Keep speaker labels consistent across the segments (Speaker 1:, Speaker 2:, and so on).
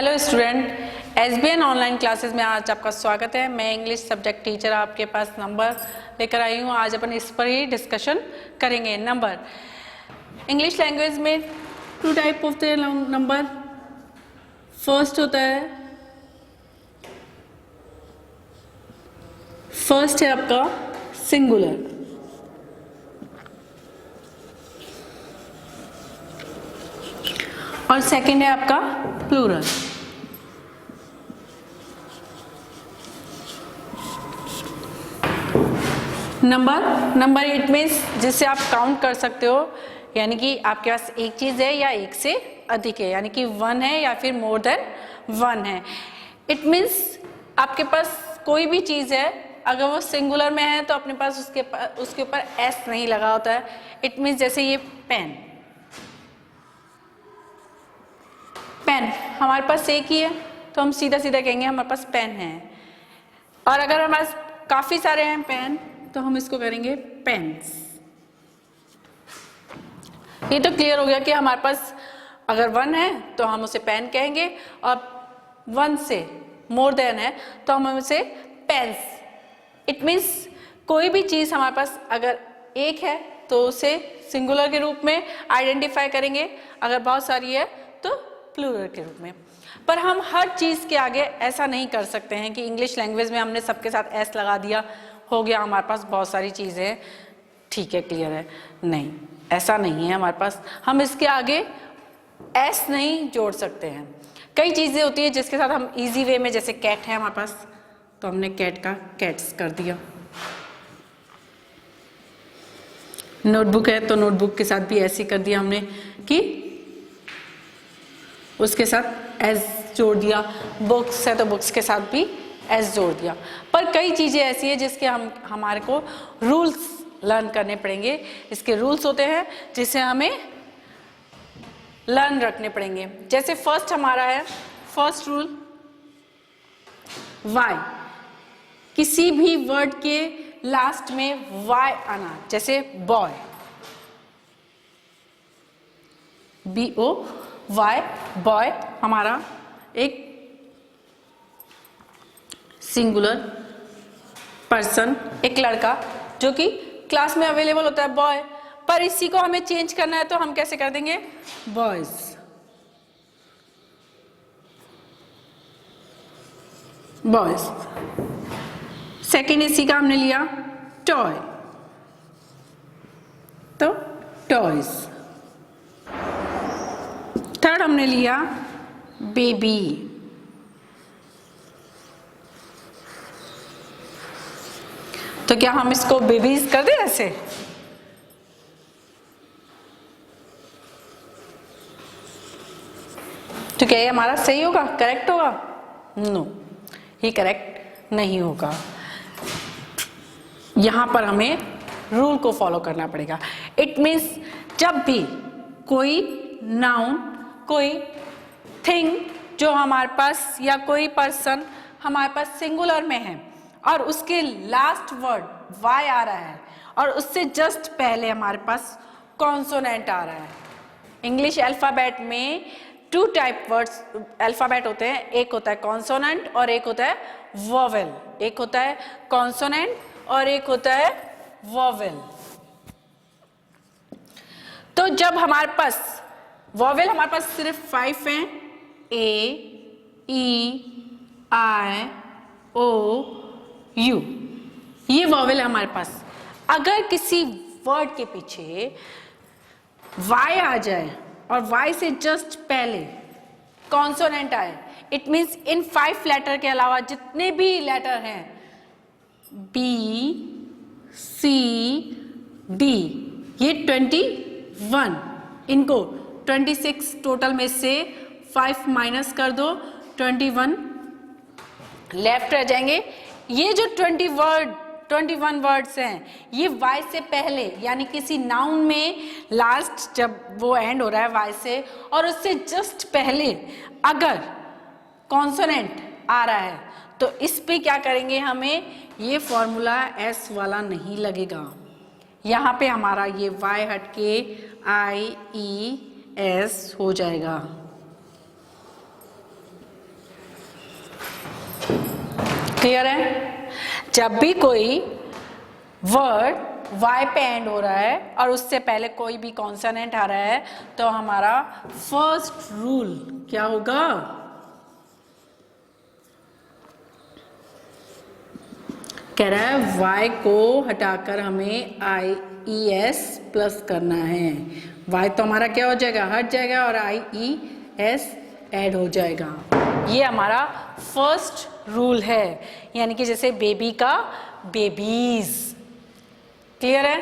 Speaker 1: Hello student, SBN online classes में आज आपका स्वागत है। मैं इंग्लिश सब्जेक्ट टीचर आपके पास नंबर लेकर आई हूँ। आज अपन इस पर ही डिस्कशन करेंगे। नंबर इंग्लिश लैंग्वेज में two type of the number. First होता है, फर्स्ट है आपका सिंगुलर, और सेकंड है आपका प्लूरल। नंबर इट मीन्स जिससे आप काउंट कर सकते हो, यानी कि आपके पास एक चीज है या एक से अधिक है, यानी कि वन है या फिर मोर देन वन है। इट मीन्स आपके पास कोई भी चीज है, अगर वो सिंगुलर में है तो अपने पास उसके ऊपर एस नहीं लगा होता है। इट मीन्स जैसे ये पेन हमारे पास एक ही है तो हम सीधा सीधा कहेंगे हमारे पास पेन है, और अगर हमारे पास काफी सारे हैं पेन तो हम इसको करेंगे पेन्स। ये तो क्लियर हो गया कि हमारे पास अगर वन है तो हम उसे पेन कहेंगे, और वन से मोर देन है तो हम उसे पेन्स। इट मीन्स कोई भी चीज हमारे पास अगर एक है तो उसे सिंगुलर के रूप में आइडेंटिफाई करेंगे, अगर बहुत सारी है तो प्लूरल के रूप में। पर हम हर चीज के आगे ऐसा नहीं कर सकते हैं कि इंग्लिश लैंग्वेज में हमने सबके साथ एस लगा दिया, हो गया हमारे पास बहुत सारी चीजें, ठीक है, क्लियर है। नहीं, ऐसा नहीं है हमारे पास। हम इसके आगे एस नहीं जोड़ सकते हैं। कई चीजें होती है जिसके साथ हम इजी वे में, जैसे कैट है हमारे पास तो हमने कैट का कैट्स कर दिया। नोटबुक है तो नोटबुक के साथ भी ऐसे कर दिया हमने कि उसके साथ एस जोड़ दिया। बुक्स है तो बुक्स के साथ भी एस जोड़ दिया। पर कई चीजें ऐसी है जिसके हमारे को रूल्स लर्न करने पड़ेंगे। इसके रूल्स होते हैं जिसे हमें लर्न रखने पड़ेंगे। जैसे फर्स्ट हमारा है, फर्स्ट रूल वाई। किसी भी वर्ड के लास्ट में वाई आना, जैसे बॉय, BO वाई, बॉय हमारा एक सिंगुलर पर्सन, एक लड़का जो कि क्लास में अवेलेबल होता है, बॉय। पर इसी को हमें चेंज करना है तो हम कैसे कर देंगे, बॉयज। बॉयज। सेकेंड इसी का हमने लिया टॉय, तो टॉयज। थर्ड हमने लिया बेबी, तो क्या हम इसको बेबीज कर दें ऐसे? तो क्या ये हमारा सही होगा, करेक्ट होगा? नो, ये करेक्ट नहीं होगा। यहां पर हमें रूल को फॉलो करना पड़ेगा। इट मीन्स जब भी कोई नाउन, कोई थिंग जो हमारे पास, या कोई पर्सन हमारे पास सिंगुलर में है और उसके लास्ट वर्ड वाई आ रहा है और उससे जस्ट पहले हमारे पास कॉन्सोनेंट आ रहा है। इंग्लिश अल्फाबेट में टू टाइप वर्ड्स अल्फाबेट होते हैं, एक होता है कॉन्सोनेंट और एक होता है वोवेल। एक होता है कॉन्सोनेंट और एक होता है वोवेल। तो जब हमारे पास वोवेल, हमारे पास सिर्फ 5 हैं, A, E, I, O, U, ये वोवेल है हमारे पास। अगर किसी वर्ड के पीछे Y आ जाए और Y से जस्ट पहले कॉन्सोनेंट आए, इट मीन्स इन 5 लेटर के अलावा जितने भी लेटर हैं, B, C, D, ये 21, इनको 26 टोटल में से 5 माइनस कर दो, 21 लेफ्ट रह जाएंगे। ये जो 21 वर्ड्स हैं, ये Y से पहले, यानी किसी नाउन में लास्ट जब वो एंड हो रहा है Y से और उससे जस्ट पहले अगर कॉन्सोनेंट आ रहा है तो इस पे क्या करेंगे, हमें ये फॉर्मूला S वाला नहीं लगेगा। यहाँ पे हमारा ये Y हट के IES हो जाएगा। क्लियर है? जब भी कोई वर्ड y पे एंड हो रहा है और उससे पहले कोई भी कॉन्सोनेंट आ रहा है तो हमारा फर्स्ट रूल क्या होगा? कह रहा है y को हटाकर हमें IES प्लस करना है। y तो हमारा क्या हो जाएगा? हट जाएगा और IES ऐड हो जाएगा। ये हमारा फर्स्ट रूल है, यानी कि जैसे बेबी का बेबीज। क्लियर है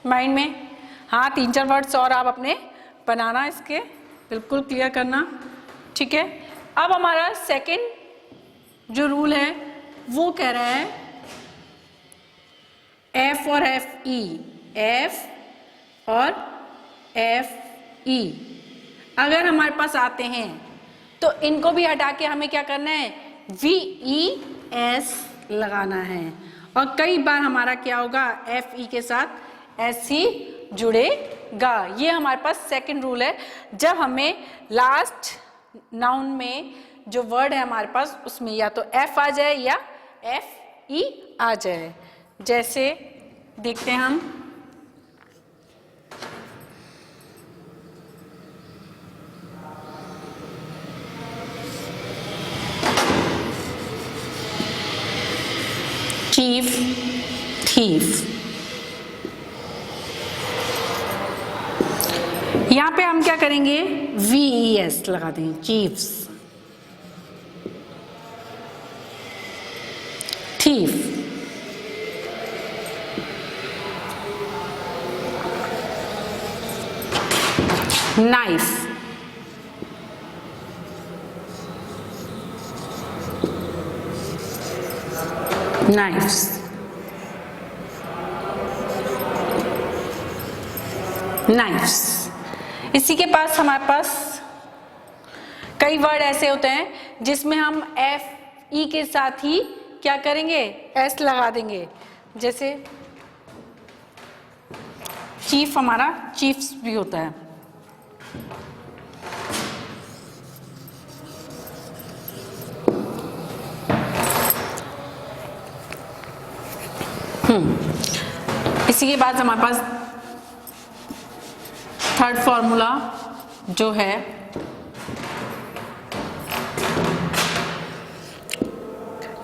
Speaker 1: माइंड में? हाँ, 3-4 वर्ड्स और आप अपने बनाना, इसके बिल्कुल क्लियर करना। ठीक है, अब हमारा सेकंड जो रूल है वो कह रहा है F और FE, F और FE अगर हमारे पास आते हैं तो इनको भी हटा के हमें क्या करना है? VES लगाना है। और कई बार हमारा क्या होगा? FE के साथ S ही जुड़ेगा। ये हमारे पास सेकंड रूल है, जब हमें लास्ट नाउन में जो वर्ड है हमारे पास उसमें या तो F आ जाए या FE आ जाए। जैसे देखते हैं हम, चीफ, थीफ। यहां पे हम क्या करेंगे? VES लगा देंगे, chiefs, thief, knife, knifes, knifes. इसी के पास हमारे पास कई वर्ड ऐसे होते हैं जिसमें हम FE के साथ ही क्या करेंगे? S लगा देंगे। जैसे चीफ, हमारा चीफ्स भी होता है। इसी के बाद हमारे पास थर्ड फॉर्मूला जो है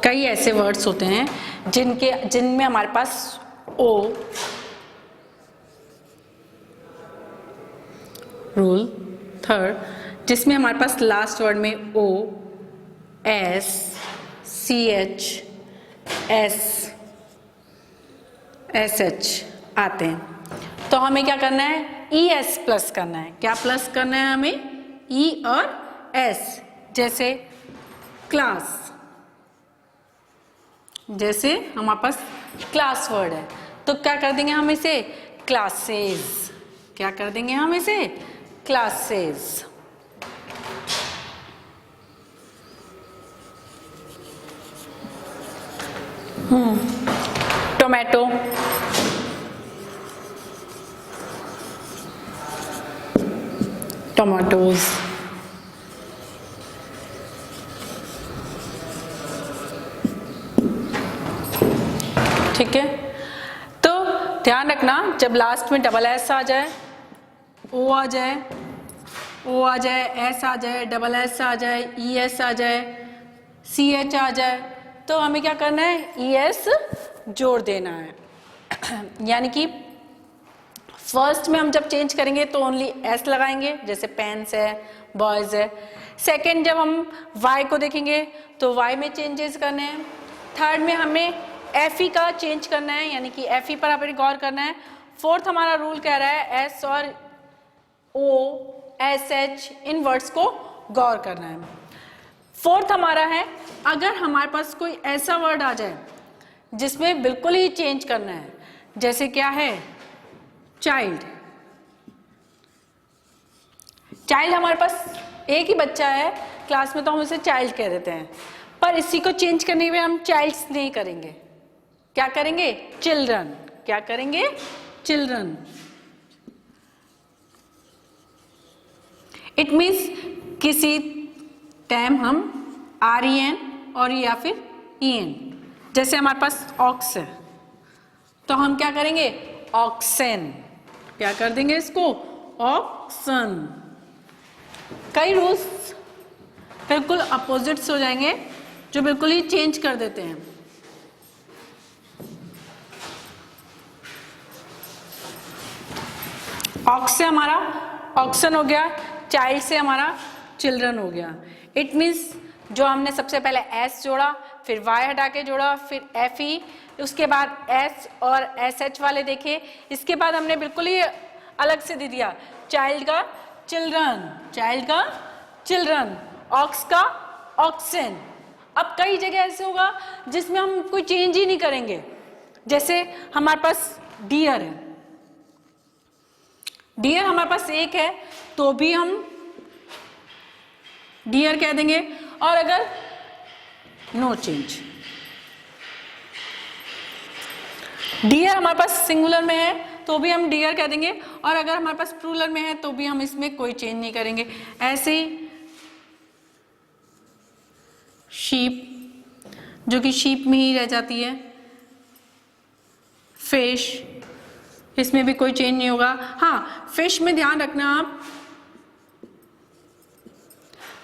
Speaker 1: कई ऐसे वर्ड्स होते हैं जिनमें हमारे पास O रूल थर्ड, जिसमें हमारे पास लास्ट वर्ड में O, S, CH, S, SH आते हैं। तो हमें क्या करना है? ES प्लस करना है। क्या प्लस करना है हमें? E और S। जैसे क्लास, जैसे हमारे पास क्लास वर्ड है तो क्या कर देंगे हम इसे? क्लासेस। क्या कर देंगे हम इसे? क्लासेस। टोमेटो, टोमेटोज, ठीक है। तो ध्यान रखना, जब लास्ट में डबल S आ जाए, O आ जाए, O आ जाए, S आ जाए, डबल S आ जाए, ES आ जाए, CH आ जाए, तो हमें क्या करना है? ES जोड़ देना है। यानी कि फर्स्ट में हम जब चेंज करेंगे तो ओनली S लगाएंगे, जैसे पेन्स है, बॉयज है। सेकंड जब हम Y को देखेंगे तो Y में चेंजेस करने हैं। थर्ड में हमें FE का चेंज करना है, यानी कि FE पर हमें गौर करना है। फोर्थ हमारा रूल कह रहा है S और O, SH इन वर्ड्स को गौर करना है। फोर्थ हमारा है, अगर हमारे पास कोई ऐसा वर्ड आ जाए जिसमें बिल्कुल ही चेंज करना है, जैसे क्या है? चाइल्ड। चाइल्ड हमारे पास एक ही बच्चा है क्लास में तो हम उसे चाइल्ड कह देते हैं, पर इसी को चेंज करने में हम चाइल्ड्स नहीं करेंगे। क्या करेंगे? चिल्ड्रन। क्या करेंगे? चिल्ड्रन। इट मीन्स किसी टाइम हम REN और या फिर EN। जैसे हमारे पास ऑक्स है तो हम क्या करेंगे, ऑक्सन, क्या कर देंगे इसको, ऑक्सन। कई रूल्स बिल्कुल अपोजिट्स हो जाएंगे जो बिल्कुल ही चेंज कर देते हैं। ऑक्स से हमारा ऑक्सन हो गया, चाइल्ड से हमारा चिल्ड्रन हो गया। इट मीन्स जो हमने सबसे पहले एस जोड़ा, फिर वाई हटा के जोड़ा, फिर एफ ई, उसके बाद एस और एस एच वाले देखे, इसके बाद हमने बिल्कुल ही अलग से दे दिया चाइल्ड का चिल्ड्रन, चाइल्ड का चिल्ड्रन, ऑक्स का ऑक्सन। अब कई जगह ऐसे होगा जिसमें हम कोई चेंज ही नहीं करेंगे, जैसे हमारे पास डियर है, डियर हमारे पास एक है तो भी हम डियर कह देंगे, और अगर नो चेंज, डियर हमारे पास सिंगुलर में है तो भी हम डियर कह देंगे, और अगर हमारे पास प्लूरल में है तो भी हम इसमें कोई चेंज नहीं करेंगे। ऐसे ही शीप जो कि शीप में ही रह जाती है, फिश, इसमें भी कोई चेंज नहीं होगा। हाँ, फिश में ध्यान रखना आप,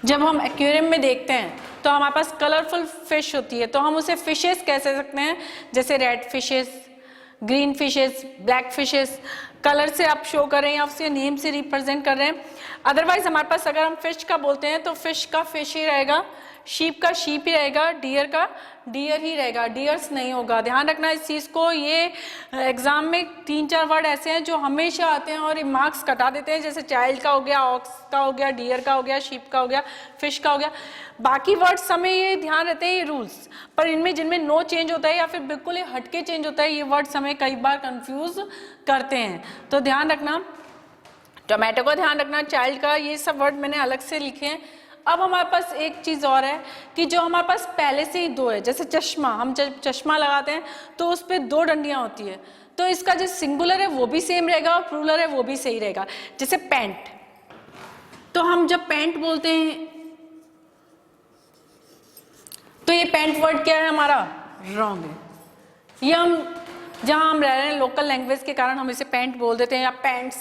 Speaker 1: जब हम एक्वेरियम में देखते हैं तो हमारे पास कलरफुल फिश होती है तो हम उसे फिशेस कह सकते हैं, जैसे red fishes, green fishes, black fishes, colour से आप शो कर रहे हैं या उसके नेम से रिप्रेजेंट कर रहे हैं। अदरवाइज हमारे पास अगर हम फिश का बोलते हैं तो फिश का फिश ही रहेगा, शीप का शीप ही रहेगा, डियर का डियर ही रहेगा, डियर्स नहीं होगा। ध्यान रखना इस चीज़ को। ये एग्जाम में 3-4 वर्ड ऐसे हैं जो हमेशा आते हैं और ये मार्क्स कटा देते हैं, जैसे चाइल्ड का हो गया, ऑक्स का हो गया, डियर का हो गया, शीप का हो गया, फिश का हो गया। बाकी वर्ड्स हमें ये ध्यान रहते हैं, ये रूल्स, पर इनमें जिनमें नो चेंज होता है या फिर बिल्कुल ही हटके चेंज होता है, ये वर्ड्स हमें कई बार कंफ्यूज करते हैं, तो ध्यान रखना। टोमेटो का ध्यान रखना, चाइल्ड का, ये सब वर्ड मैंने अलग से लिखे हैं। अब हमारे पास एक चीज़ और है कि जो हमारे पास पहले से ही दो है, जैसे चश्मा, हम जब चश्मा लगाते हैं तो उस पर 2 डंडियाँ होती है, तो इसका जो सिंगुलर है वो भी सेम रहेगा और प्लूरल है वो भी सही रहेगा। जैसे पैंट, तो हम जब पैंट बोलते हैं तो ये पैंट वर्ड क्या है हमारा, रॉन्ग है। ये हम जहाँ हम रह रहे हैं लोकल लैंग्वेज के कारण हम इसे पैंट बोल देते हैं, या पैंट्स,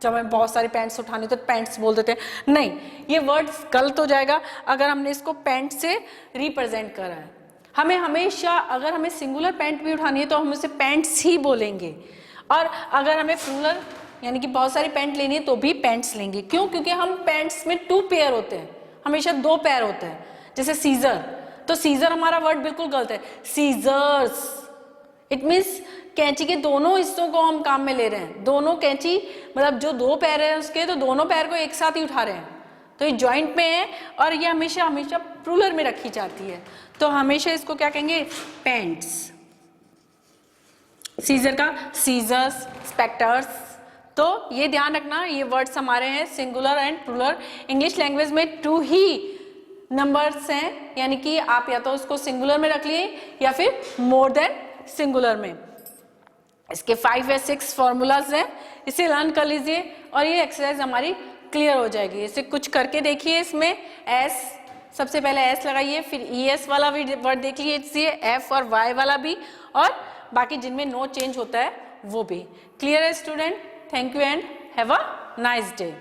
Speaker 1: जब हमें बहुत सारी पैंट्स उठानी तो पैंट्स बोल देते हैं। नहीं, ये वर्ड गलत हो जाएगा अगर हमने इसको पैंट से रिप्रेजेंट करा है। हमें हमेशा, अगर हमें सिंगुलर पैंट भी उठानी है तो हम उसे पैंट्स ही बोलेंगे, और अगर हमें प्लूरल यानी कि बहुत सारी पैंट लेनी है तो भी पैंट्स लेंगे। क्यों? क्योंकि हम पैंट्स में 2 पेयर होते हैं, हमेशा 2 पैर होते हैं। जैसे सीजर, तो सीजर हमारा वर्ड बिल्कुल गलत है, सीजर्स। इट मीन्स कैंची के दोनों हिस्सों को हम काम में ले रहे हैं, दोनों कैंची, मतलब जो 2 पैर है उसके, तो दोनों पैर को एक साथ ही उठा रहे हैं, तो ये जॉइंट में है और ये हमेशा हमेशा प्लूरल में रखी जाती है, तो हमेशा इसको क्या कहेंगे, पैंट्स। सीजर का सीजर्स, स्पेक्टर्स। तो ये ध्यान रखना, ये वर्ड्स हमारे हैं singular and plural. English language में 2 ही नंबर्स हैं, यानी कि आप या तो उसको सिंगुलर में रख लिए या फिर मोर देन सिंगुलर में। इसके 5 या 6 फॉर्मूलाज हैं, इसे लर्न कर लीजिए और ये एक्सरसाइज हमारी क्लियर हो जाएगी। इसे कुछ करके देखिए। इसमें एस, सबसे पहले एस लगाइए, फिर ES वाला भी वर्ड देख लीजिए, F और Y वाला भी, और बाकी जिनमें नो चेंज होता है वो भी। क्लियर है student? Thank you and have a nice day.